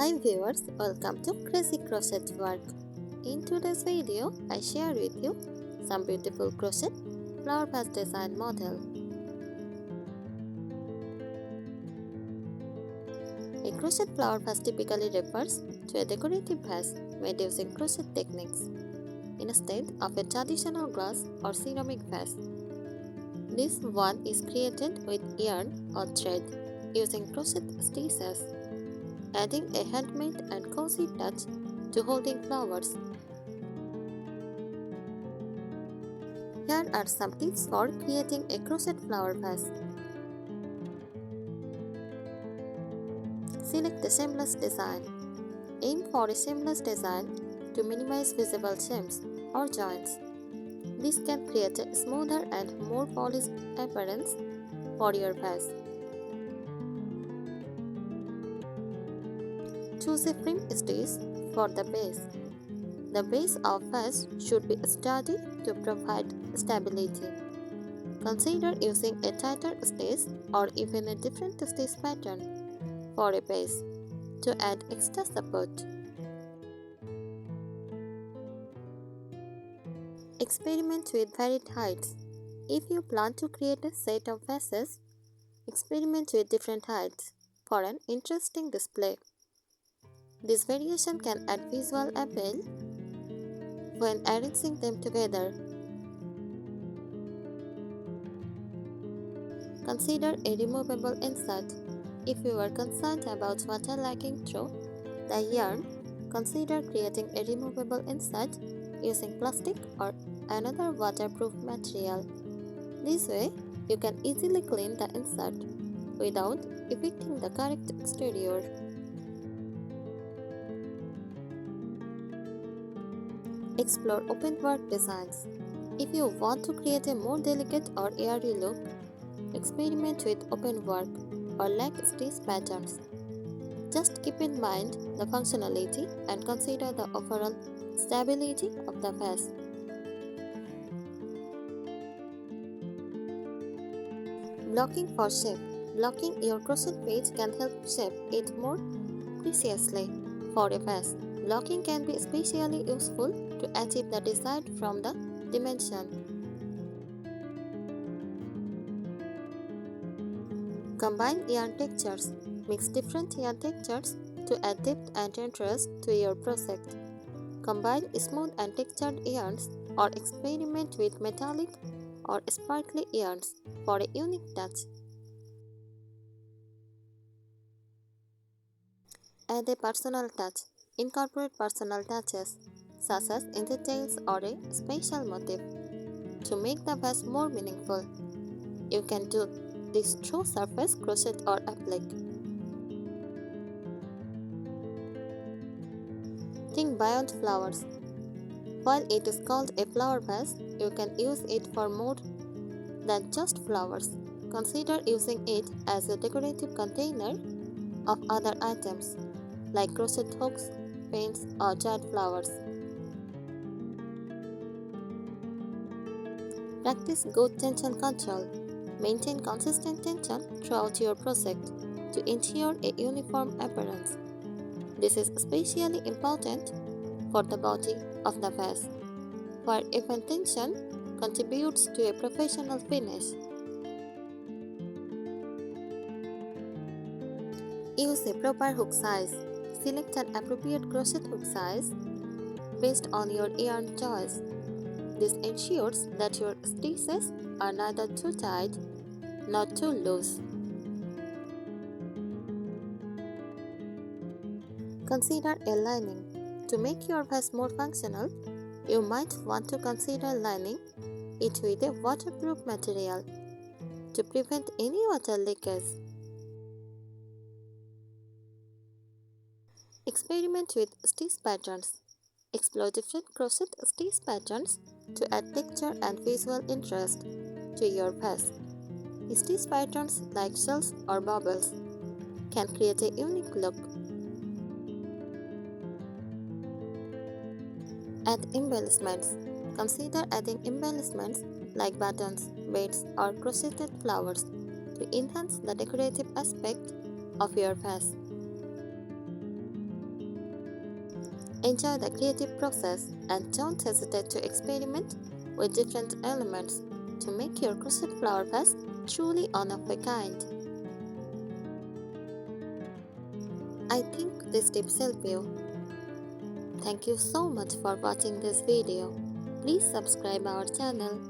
Hi viewers, welcome to Crazy Crochet Work. In today's video, I share with you some beautiful crochet flower vase design model. A crochet flower vase typically refers to a decorative vase made using crochet techniques instead of a traditional glass or ceramic vase. This one is created with yarn or thread using crochet stitches, adding a handmade and cozy touch to holding flowers. Here are some tips for creating a crochet flower vase. Select the seamless design. Aim for a seamless design to minimize visible seams or joints. This can create a smoother and more polished appearance for your vase. Choose a frame stitch for the base. The base of vase should be sturdy to provide stability. Consider using a tighter stitch or even a different stitch pattern for a base to add extra support. Experiment with varied heights. If you plan to create a set of vases, experiment with different heights for an interesting display. This variation can add visual appeal when arranging them together. Consider a removable insert. If you are concerned about water leaking through the yarn, consider creating a removable insert using plastic or another waterproof material. This way, you can easily clean the insert without affecting the correct exterior. Explore open work designs. If you want to create a more delicate or airy look, experiment with open work or leg stitch patterns. Just keep in mind the functionality and consider the overall stability of the vase. Blocking for shape. Blocking your crochet page can help shape it more precisely for a vase. Blocking can be especially useful to achieve the desired from the dimension. Combine yarn textures. Mix different yarn textures to add depth and interest to your project. Combine smooth and textured yarns or experiment with metallic or sparkly yarns for a unique touch. Add a personal touch. Incorporate personal touches, such as in details or a special motif, to make the vase more meaningful. You can do this through surface crochet or applique. Think beyond flowers. While it is called a flower vase, you can use it for more than just flowers. Consider using it as a decorative container of other items like crochet hooks, pins, or dried flowers. Practice good tension control. Maintain consistent tension throughout your project to ensure a uniform appearance. This is especially important for the body of the vase, where even tension contributes to a professional finish. Use a proper hook size. Select an appropriate crochet hook size based on your yarn choice. This ensures that your stitches are neither too tight nor too loose. Consider a lining. To make your vase more functional, you might want to consider lining it with a waterproof material to prevent any water leakage. Experiment with stitch patterns. Explore different crochet stitch patterns to add texture and visual interest to your vase. Stitch patterns like shells or bubbles can create a unique look. Add embellishments. Consider adding embellishments like buttons, beads, or crocheted flowers to enhance the decorative aspect of your vase. Enjoy the creative process and don't hesitate to experiment with different elements to make your crochet flower vase truly one of a kind. I think these tips help you. Thank you so much for watching this video. Please subscribe our channel